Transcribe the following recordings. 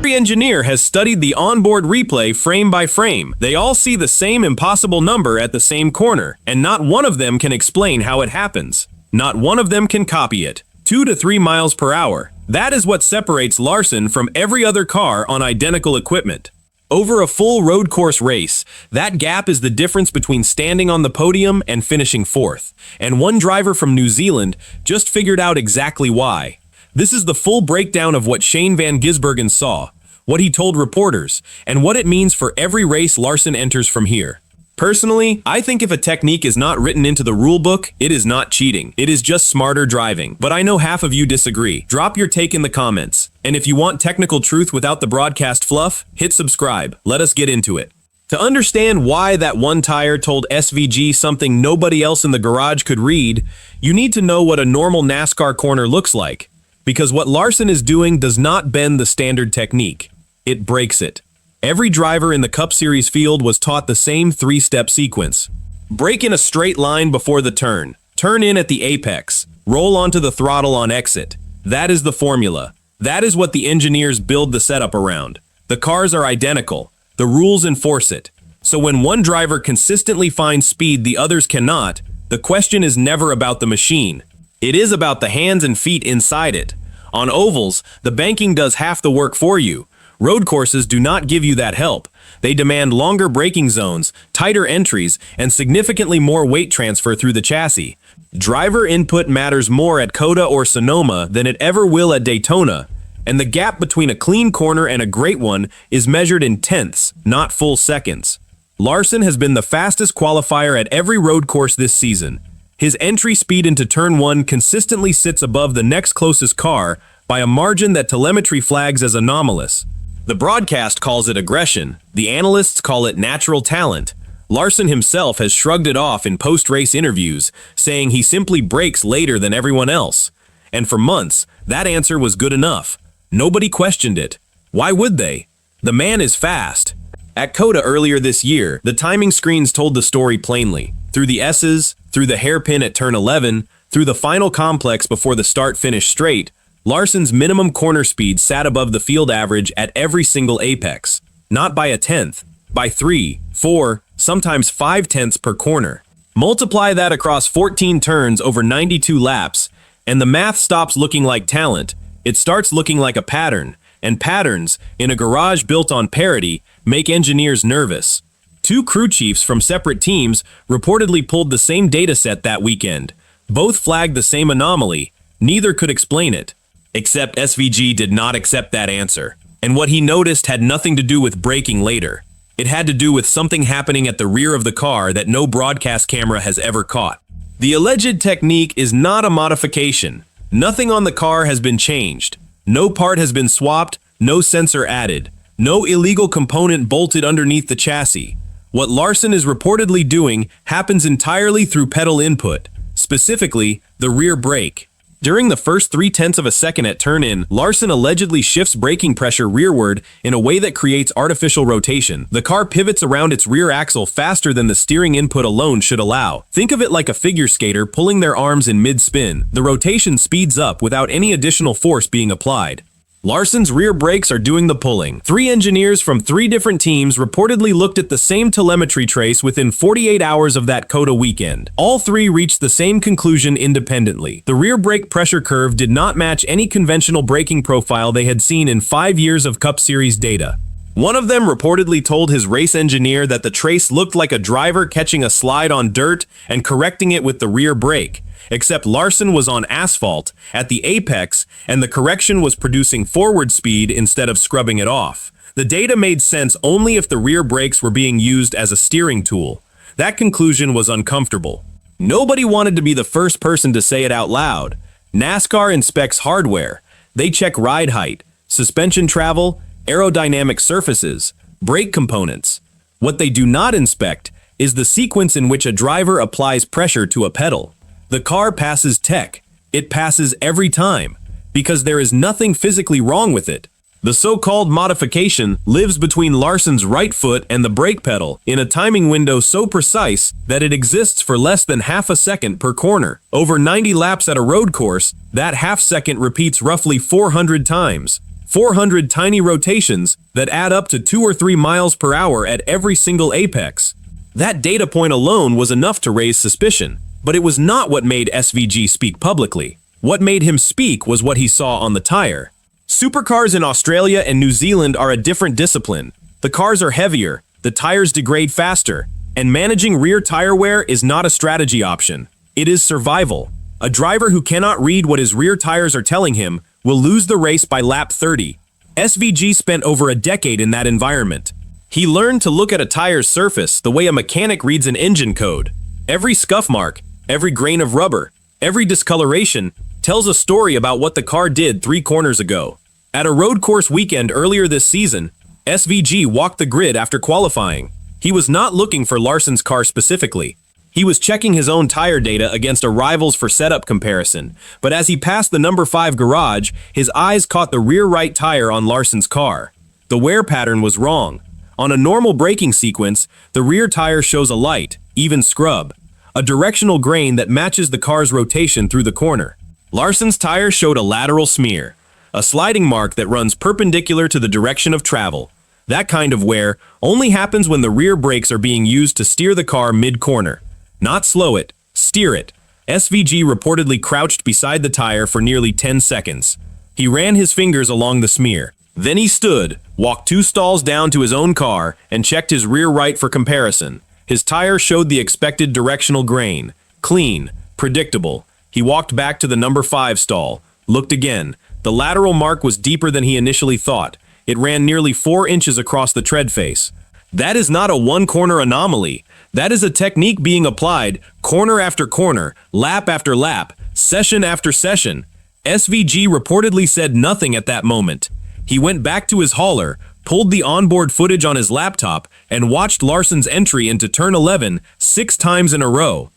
Every engineer has studied the onboard replay frame by frame. They all see the same impossible number at the same corner, and not one of them can explain how it happens. Not one of them can copy it. 2 to 3 miles per hour. That is what separates Larson from every other car on identical equipment. Over a full road course race, that gap is the difference between standing on the podium and finishing fourth. And one driver from New Zealand just figured out exactly why. This is the full breakdown of what Shane van Gisbergen saw, what he told reporters, and what it means for every race Larson enters from here. Personally, I think if a technique is not written into the rulebook, it is not cheating. It is just smarter driving. But I know half of you disagree. Drop your take in the comments. And if you want technical truth without the broadcast fluff, hit subscribe. Let us get into it. To understand why that one tire told SVG something nobody else in the garage could read, you need to know what a normal NASCAR corner looks like. Because what Larson is doing does not bend the standard technique. It breaks it. Every driver in the Cup Series field was taught the same 3-step sequence. Brake in a straight line before the turn. Turn in at the apex. Roll onto the throttle on exit. That is the formula. That is what the engineers build the setup around. The cars are identical. The rules enforce it. So when one driver consistently finds speed the others cannot, the question is never about the machine. It is about the hands and feet inside it. On ovals, the banking does half the work for you. Road courses do not give you that help. They demand longer braking zones, tighter entries, and significantly more weight transfer through the chassis. Driver input matters more at COTA or Sonoma than it ever will at Daytona, and the gap between a clean corner and a great one is measured in tenths, not full seconds. Larson has been the fastest qualifier at every road course this season. His entry speed into turn 1 consistently sits above the next closest car by a margin that telemetry flags as anomalous. The broadcast calls it aggression. The analysts call it natural talent. Larson himself has shrugged it off in post-race interviews, saying he simply brakes later than everyone else. And for months, that answer was good enough. Nobody questioned it. Why would they? The man is fast. At COTA earlier this year, the timing screens told the story plainly. Through the S's, through the hairpin at turn 11, through the final complex before the start-finish straight, Larson's minimum corner speed sat above the field average at every single apex. Not by a tenth, by 3, 4, sometimes 5 tenths per corner. Multiply that across 14 turns over 92 laps, and the math stops looking like talent. It starts looking like a pattern, and patterns, in a garage built on parity, make engineers nervous. 2 crew chiefs from separate teams reportedly pulled the same dataset that weekend. Both flagged the same anomaly. Neither could explain it. Except SVG did not accept that answer. And what he noticed had nothing to do with braking later. It had to do with something happening at the rear of the car that no broadcast camera has ever caught. The alleged technique is not a modification. Nothing on the car has been changed. No part has been swapped, no sensor added. No illegal component bolted underneath the chassis. What Larson is reportedly doing happens entirely through pedal input, specifically the rear brake. During the first 0.3 of a second at turn-in, Larson allegedly shifts braking pressure rearward in a way that creates artificial rotation. The car pivots around its rear axle faster than the steering input alone should allow. Think of it like a figure skater pulling their arms in mid-spin. The rotation speeds up without any additional force being applied. Larson's rear brakes are doing the pulling. 3 engineers from 3 different teams reportedly looked at the same telemetry trace within 48 hours of that COTA weekend. All 3 reached the same conclusion independently. The rear brake pressure curve did not match any conventional braking profile they had seen in 5 years of Cup Series data. One of them reportedly told his race engineer that the trace looked like a driver catching a slide on dirt and correcting it with the rear brake. Except Larson was on asphalt, at the apex, and the correction was producing forward speed instead of scrubbing it off. The data made sense only if the rear brakes were being used as a steering tool. That conclusion was uncomfortable. Nobody wanted to be the first person to say it out loud. NASCAR inspects hardware. They check ride height, suspension travel, aerodynamic surfaces, brake components. What they do not inspect is the sequence in which a driver applies pressure to a pedal. The car passes tech. It passes every time, because there is nothing physically wrong with it. The so-called modification lives between Larson's right foot and the brake pedal in a timing window so precise that it exists for less than half a second per corner. Over 90 laps at a road course, that half second repeats roughly 400 times. 400 tiny rotations that add up to 2 or 3 miles per hour at every single apex. That data point alone was enough to raise suspicion, but it was not what made SVG speak publicly. What made him speak was what he saw on the tire. Supercars in Australia and New Zealand are a different discipline. The cars are heavier, the tires degrade faster, and managing rear tire wear is not a strategy option. It is survival. A driver who cannot read what his rear tires are telling him will lose the race by lap 30. SVG spent over a decade in that environment. He learned to look at a tire's surface the way a mechanic reads an engine code. Every scuff mark, every grain of rubber, every discoloration tells a story about what the car did 3 corners ago. At a road course weekend earlier this season, SVG walked the grid after qualifying. He was not looking for Larson's car specifically. He was checking his own tire data against a rival's for setup comparison, but as he passed the number 5 garage, his eyes caught the rear right tire on Larson's car. The wear pattern was wrong. On a normal braking sequence, the rear tire shows a light, even scrub, a directional grain that matches the car's rotation through the corner. Larson's tire showed a lateral smear, a sliding mark that runs perpendicular to the direction of travel. That kind of wear only happens when the rear brakes are being used to steer the car mid-corner. Not slow it, steer it. SVG reportedly crouched beside the tire for nearly 10 seconds. He ran his fingers along the smear. Then he stood, walked 2 stalls down to his own car, and checked his rear right for comparison. His tire showed the expected directional grain. Clean, predictable. He walked back to the number 5 stall, looked again. The lateral mark was deeper than he initially thought. It ran nearly 4 inches across the tread face. That is not a one-corner anomaly. That is a technique being applied corner after corner, lap after lap, session after session. SVG reportedly said nothing at that moment. He went back to his hauler, pulled the onboard footage on his laptop, and watched Larson's entry into turn 11 6 times in a row.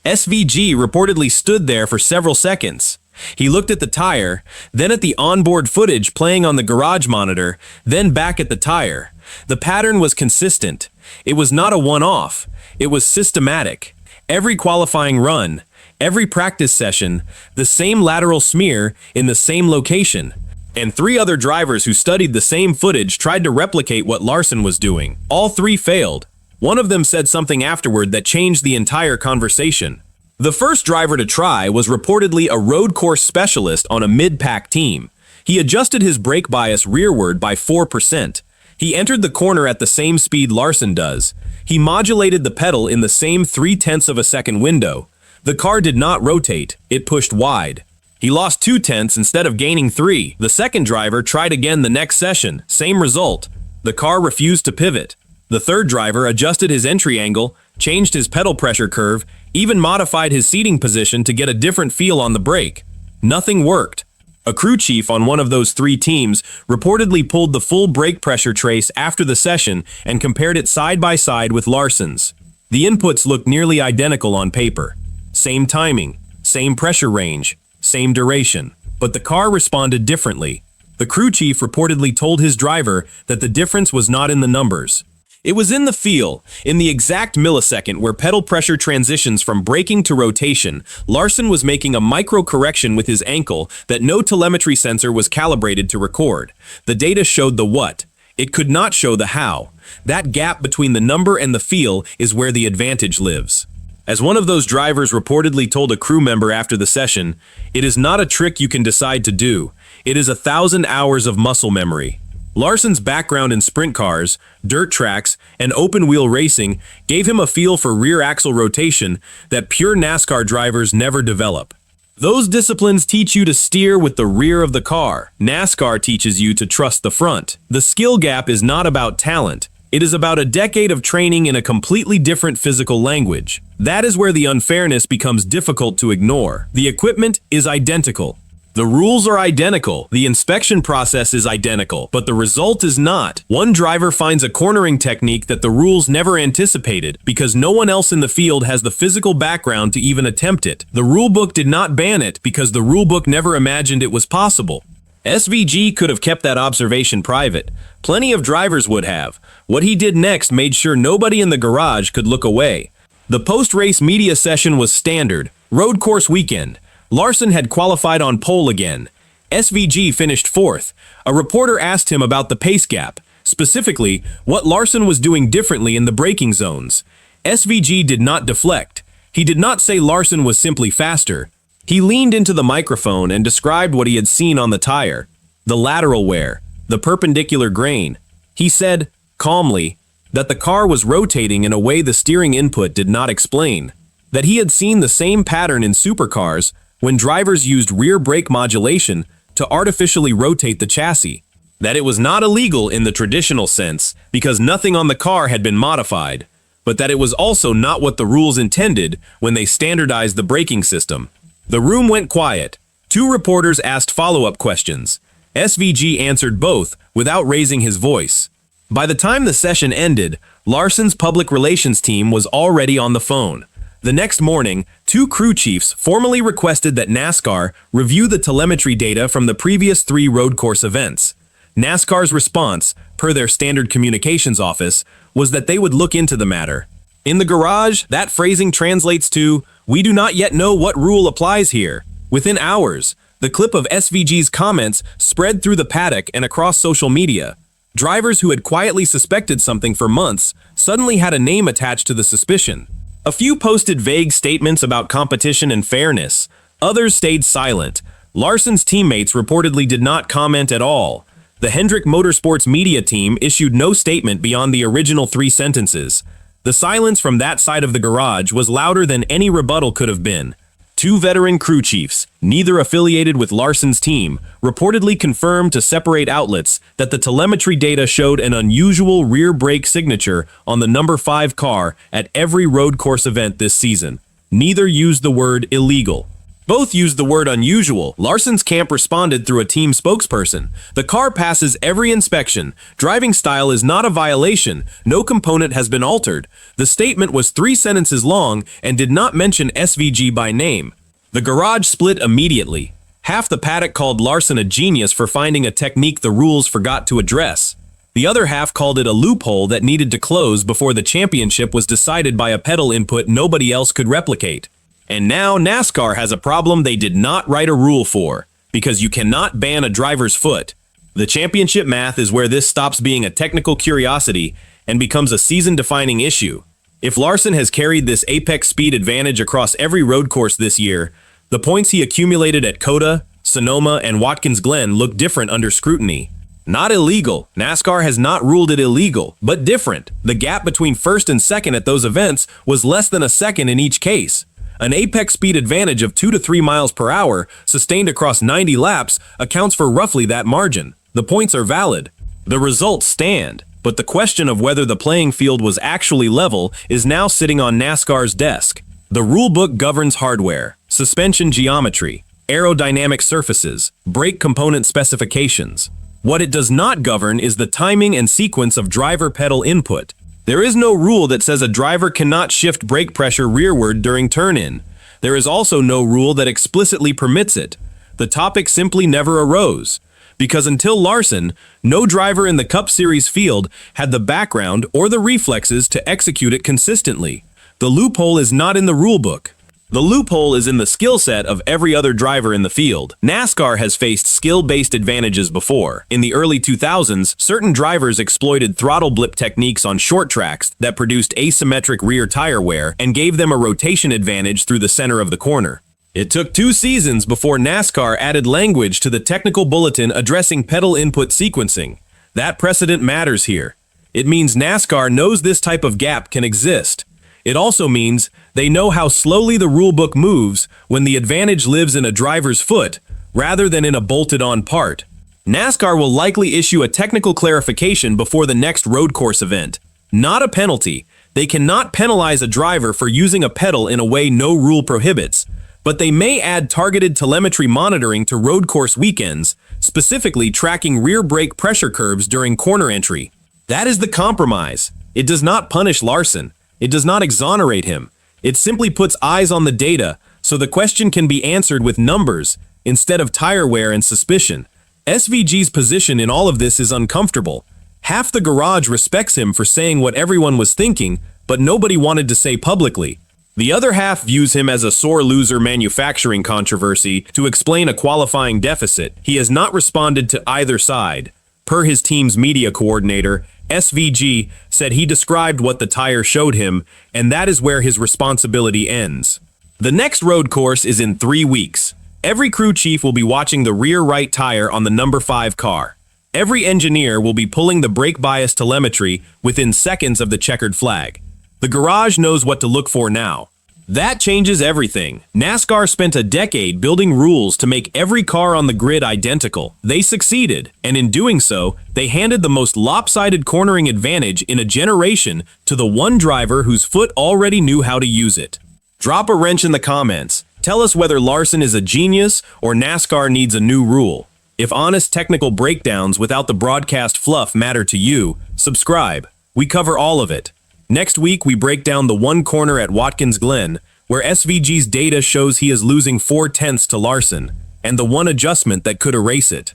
SVG reportedly stood there for several seconds. He looked at the tire, then at the onboard footage playing on the garage monitor, then back at the tire. The pattern was consistent. It was not a one-off. It was systematic. Every qualifying run, every practice session, the same lateral smear in the same location. And 3 other drivers who studied the same footage tried to replicate what Larson was doing. All 3 failed. One of them said something afterward that changed the entire conversation. The first driver to try was reportedly a road course specialist on a mid-pack team. He adjusted his brake bias rearward by 4%. He entered the corner at the same speed Larson does. He modulated the pedal in the same 0.3 of a second window. The car did not rotate, it pushed wide. He lost 0.2 instead of gaining 3. The second driver tried again the next session, same result. The car refused to pivot. The third driver adjusted his entry angle, changed his pedal pressure curve, even modified his seating position to get a different feel on the brake. Nothing worked. A crew chief on one of those 3 teams reportedly pulled the full brake pressure trace after the session and compared it side by side with Larson's. The inputs looked nearly identical on paper. Same timing, same pressure range, same duration. But the car responded differently. The crew chief reportedly told his driver that the difference was not in the numbers. It was in the feel, in the exact millisecond where pedal pressure transitions from braking to rotation. Larson was making a micro correction with his ankle that no telemetry sensor was calibrated to record. The data showed the what. It could not show the how. That gap between the number and the feel is where the advantage lives. As one of those drivers reportedly told a crew member after the session, "It is not a trick you can decide to do. It is 1,000 hours of muscle memory." Larson's background in sprint cars, dirt tracks, and open-wheel racing gave him a feel for rear axle rotation that pure NASCAR drivers never develop. Those disciplines teach you to steer with the rear of the car. NASCAR teaches you to trust the front. The skill gap is not about talent. It is about a decade of training in a completely different physical language. That is where the unfairness becomes difficult to ignore. The equipment is identical. The rules are identical, the inspection process is identical, but the result is not. One driver finds a cornering technique that the rules never anticipated because no one else in the field has the physical background to even attempt it. The rulebook did not ban it because the rulebook never imagined it was possible. SVG could have kept that observation private. Plenty of drivers would have. What he did next made sure nobody in the garage could look away. The post-race media session was standard, road course weekend. Larson had qualified on pole again. SVG finished fourth. A reporter asked him about the pace gap, specifically what Larson was doing differently in the braking zones. SVG did not deflect. He did not say Larson was simply faster. He leaned into the microphone and described what he had seen on the tire: the lateral wear, the perpendicular grain. He said, calmly, that the car was rotating in a way the steering input did not explain, that he had seen the same pattern in supercars when drivers used rear brake modulation to artificially rotate the chassis, that it was not illegal in the traditional sense because nothing on the car had been modified, but that it was also not what the rules intended when they standardized the braking system. The room went quiet. Two reporters asked follow-up questions. SVG answered both without raising his voice. By the time the session ended, Larson's public relations team was already on the phone. The next morning, two crew chiefs formally requested that NASCAR review the telemetry data from the previous 3 road course events. NASCAR's response, per their standard communications office, was that they would look into the matter. In the garage, that phrasing translates to, "We do not yet know what rule applies here." Within hours, the clip of SVG's comments spread through the paddock and across social media. Drivers who had quietly suspected something for months suddenly had a name attached to the suspicion. A few posted vague statements about competition and fairness. Others stayed silent. Larson's teammates reportedly did not comment at all. The Hendrick Motorsports media team issued no statement beyond the original 3 sentences. The silence from that side of the garage was louder than any rebuttal could have been. 2 veteran crew chiefs, neither affiliated with Larson's team, reportedly confirmed to separate outlets that the telemetry data showed an unusual rear brake signature on the number 5 car at every road course event this season. Neither used the word illegal. Both used the word unusual. Larson's camp responded through a team spokesperson. The car passes every inspection. Driving style is not a violation. No component has been altered. The statement was 3 sentences long and did not mention SVG by name. The garage split immediately. Half the paddock called Larson a genius for finding a technique the rules forgot to address. The other half called it a loophole that needed to close before the championship was decided by a pedal input nobody else could replicate. And now NASCAR has a problem they did not write a rule for, because you cannot ban a driver's foot. The championship math is where this stops being a technical curiosity and becomes a season-defining issue. If Larson has carried this apex speed advantage across every road course this year, the points he accumulated at Coda, Sonoma, and Watkins Glen look different under scrutiny. Not illegal. NASCAR has not ruled it illegal, but different. The gap between first and second at those events was less than a second in each case. An apex speed advantage of 2 to 3 miles per hour, sustained across 90 laps, accounts for roughly that margin. The points are valid. The results stand. But the question of whether the playing field was actually level is now sitting on NASCAR's desk. The rulebook governs hardware, suspension geometry, aerodynamic surfaces, brake component specifications. What it does not govern is the timing and sequence of driver pedal input. There is no rule that says a driver cannot shift brake pressure rearward during turn-in. There is also no rule that explicitly permits it. The topic simply never arose, because until Larson, no driver in the Cup Series field had the background or the reflexes to execute it consistently. The loophole is not in the rulebook. The loophole is in the skill set of every other driver in the field. NASCAR has faced skill-based advantages before. In the early 2000s, certain drivers exploited throttle blip techniques on short tracks that produced asymmetric rear tire wear and gave them a rotation advantage through the center of the corner. It took 2 seasons before NASCAR added language to the technical bulletin addressing pedal input sequencing. That precedent matters here. It means NASCAR knows this type of gap can exist. It also means they know how slowly the rulebook moves when the advantage lives in a driver's foot rather than in a bolted-on part. NASCAR will likely issue a technical clarification before the next road course event. Not a penalty. They cannot penalize a driver for using a pedal in a way no rule prohibits, but they may add targeted telemetry monitoring to road course weekends, specifically tracking rear brake pressure curves during corner entry. That is the compromise. It does not punish Larson. It does not exonerate him. It simply puts eyes on the data, so the question can be answered with numbers instead of tire wear and suspicion. SVG's position in all of this is uncomfortable. Half the garage respects him for saying what everyone was thinking, but nobody wanted to say publicly. The other half views him as a sore loser manufacturing controversy to explain a qualifying deficit. He has not responded to either side. Per his team's media coordinator, SVG said he described what the tire showed him, and that is where his responsibility ends. The next road course is in 3 weeks. Every crew chief will be watching the rear right tire on the number 5 car. Every engineer will be pulling the brake bias telemetry within seconds of the checkered flag. The garage knows what to look for now. That changes everything. NASCAR spent a decade building rules to make every car on the grid identical. They succeeded, and in doing so, they handed the most lopsided cornering advantage in a generation to the one driver whose foot already knew how to use it. Drop a wrench in the comments. Tell us whether Larson is a genius or NASCAR needs a new rule. If honest technical breakdowns without the broadcast fluff matter to you, subscribe. We cover all of it. Next week, we break down the one corner at Watkins Glen, where SVG's data shows he is losing 4/10 to Larson, and the one adjustment that could erase it.